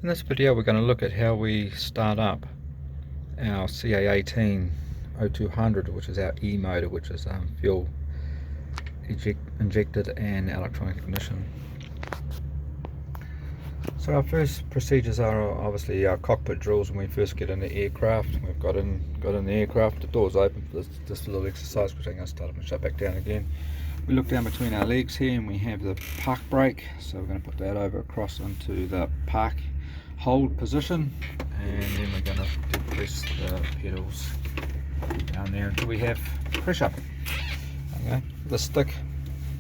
In this video we're going to look at how we start up our CA18 0200, which is our E motor, which is fuel injected and electronic ignition. So our first procedures are obviously our cockpit drills when we first get in the aircraft. We've got in the aircraft, the door's open for this little exercise, which I'm going to start up and shut back down again. We look down between our legs here and we have the park brake, so we're going to put that over across into the park hold position, and then we're going to depress the pedals down there until we have pressure. Okay, the stick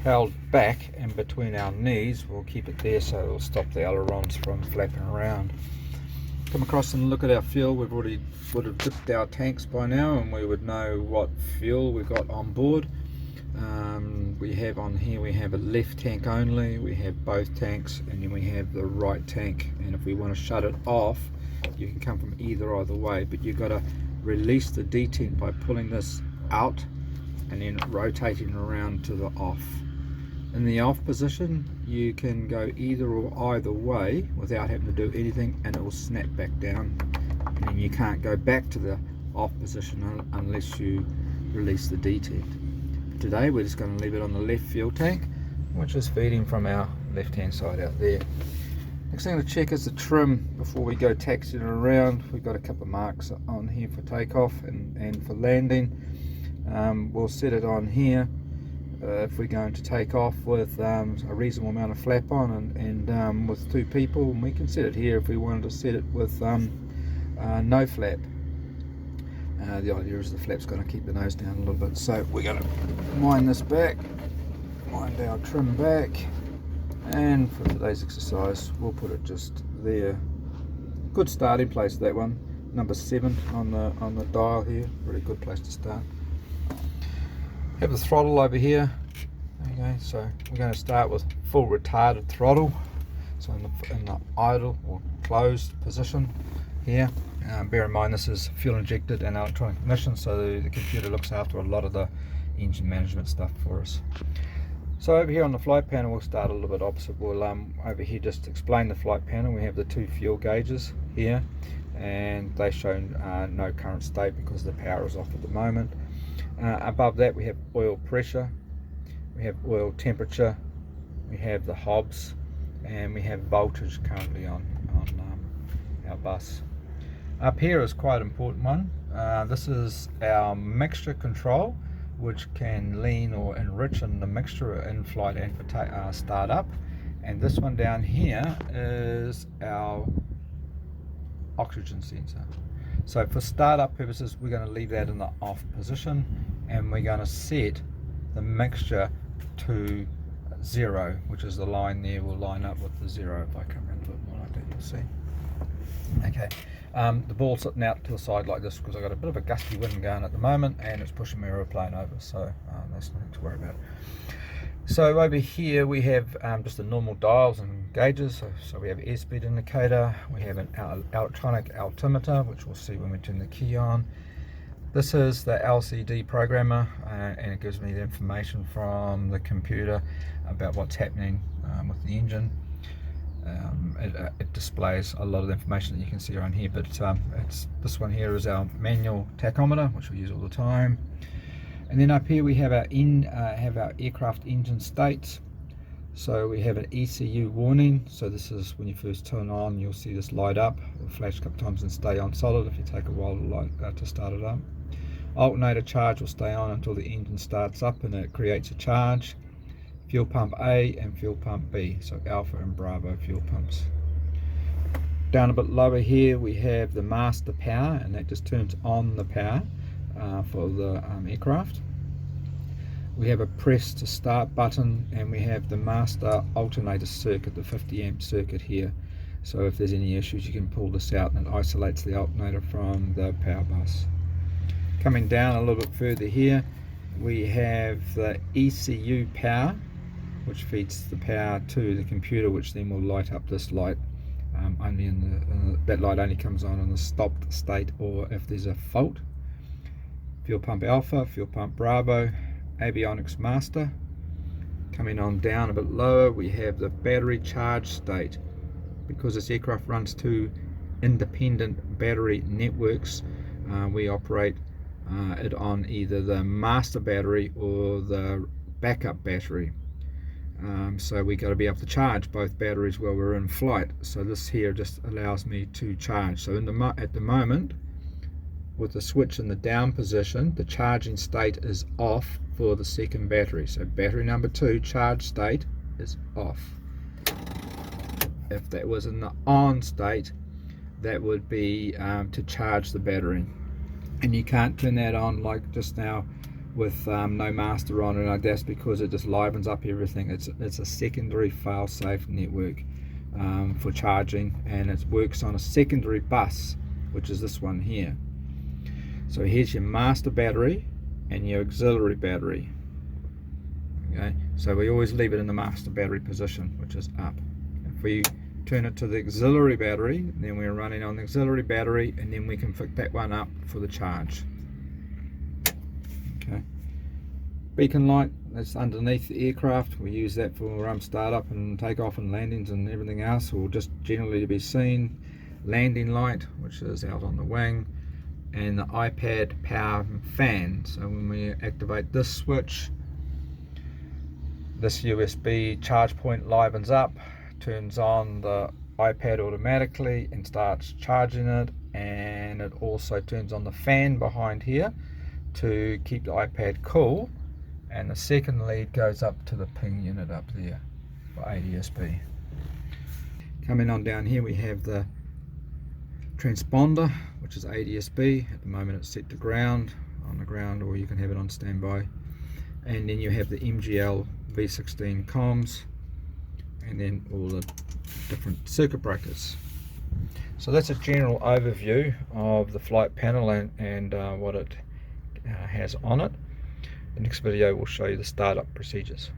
held back and between our knees, we'll keep it there so it'll stop the ailerons from flapping around. Come across and look at our fuel. We've already would have dipped our tanks by now and we would know what fuel we've got on board. We have on here, we have a left tank only, we have both tanks, and then we have the right tank. And if we want to shut it off, you can come from either way, but you've got to release the detent by pulling this out and then rotating around to the off. In the off position, you can go either way without having to do anything, and it will snap back down, and then you can't go back to the off position unless you release the detent. Today we're just going to leave it on the left fuel tank, which is feeding from our left hand side out there. Next thing to check is the trim before we go taxiing around. We've got a couple of marks on here for takeoff and for landing. We'll set it on here if we're going to take off with a reasonable amount of flap on and with two people, and we can set it here if we wanted to set it with no flap. The idea is the flap's going to keep the nose down a little bit, so we're going to wind this back, wind our trim back, and for today's exercise we'll put it just there. Good starting place, that one, number 7 on the dial here, really good place to start. Have the throttle over here. Okay, so we're going to start with full retarded throttle, so in the idle or closed position here. Bear in mind this is fuel injected and electronic ignition, so the computer looks after a lot of the engine management stuff for us. So over here on the flight panel, we'll start a little bit opposite. We'll over here just to explain the flight panel. We have the 2 fuel gauges here, and they show no current state because the power is off at the moment. Above that we have oil pressure, we have oil temperature, we have the hobs, and we have voltage currently on our bus. Up here is quite an important one. This is our mixture control, which can lean or enrich in the mixture in flight and for start up. And this one down here is our oxygen sensor. So for startup purposes, we're going to leave that in the off position, and we're going to set the mixture to 0, which is the line there will line up with the 0. If I come around a bit more like that, you'll see. Okay, the ball's sitting out to the side like this because I've got a bit of a gusty wind going at the moment and it's pushing my aeroplane over, so that's nothing to worry about. So over here we have just the normal dials and gauges. So we have airspeed indicator, we have an electronic altimeter, which we'll see when we turn the key on. This is the LCD programmer, and it gives me the information from the computer about what's happening with the engine. It displays a lot of the information that you can see around here, but this one here is our manual tachometer, which we use all the time. And then up here we have our aircraft engine states. So we have an ECU warning. So this is when you first turn on, you'll see this light up. It'll flash a couple times and stay on solid if you take a while to start it up. Alternator charge will stay on until the engine starts up and it creates a charge. Fuel pump A and fuel pump B, so Alpha and Bravo fuel pumps. Down a bit lower here we have the master power, and that just turns on the power for the aircraft. We have a press to start button, and we have the master alternator circuit, the 50 amp circuit here. So if there's any issues you can pull this out and it isolates the alternator from the power bus. Coming down a little bit further here we have the ECU power, which feeds the power to the computer, which then will light up this light. That light only comes on in the stopped state or if there's a fault. Fuel pump Alpha, fuel pump Bravo, avionics master. Coming on down a bit lower we have the battery charge state. because this aircraft runs two independent battery networks, we operate it on either the master battery or the backup battery. So we got to be able to charge both batteries while we're in flight. So this here just allows me to charge. So at the moment, with the switch in the down position, the charging state is off for the second battery. So battery number 2 charge state is off. If that was in the on state, that would be to charge the battery. And you can't turn that on like just now with no master on, and that's because it just livens up everything. It's a secondary fail-safe network for charging, and it works on a secondary bus, which is this one here. So here's your master battery and your auxiliary battery. Okay, so we always leave it in the master battery position, which is up. If we turn it to the auxiliary battery, then we're running on the auxiliary battery, and then we can pick that one up for the charge. Okay. Beacon light, that's underneath the aircraft. We use that for startup and takeoff and landings and everything else, or just generally to be seen. Landing light, which is out on the wing, and the iPad power fan. So when we activate this switch, this USB charge point livens up, turns on the iPad automatically and starts charging it, and it also turns on the fan behind here to keep the iPad cool, and the second lead goes up to the ping unit up there for ADSB. Coming on down here, we have the transponder, which is ADSB. At the moment it's set to ground, on the ground, or you can have it on standby. And then you have the MGL V16 comms, and then all the different circuit breakers. So that's a general overview of the flight panel and what it has on it. The next video will show you the startup procedures.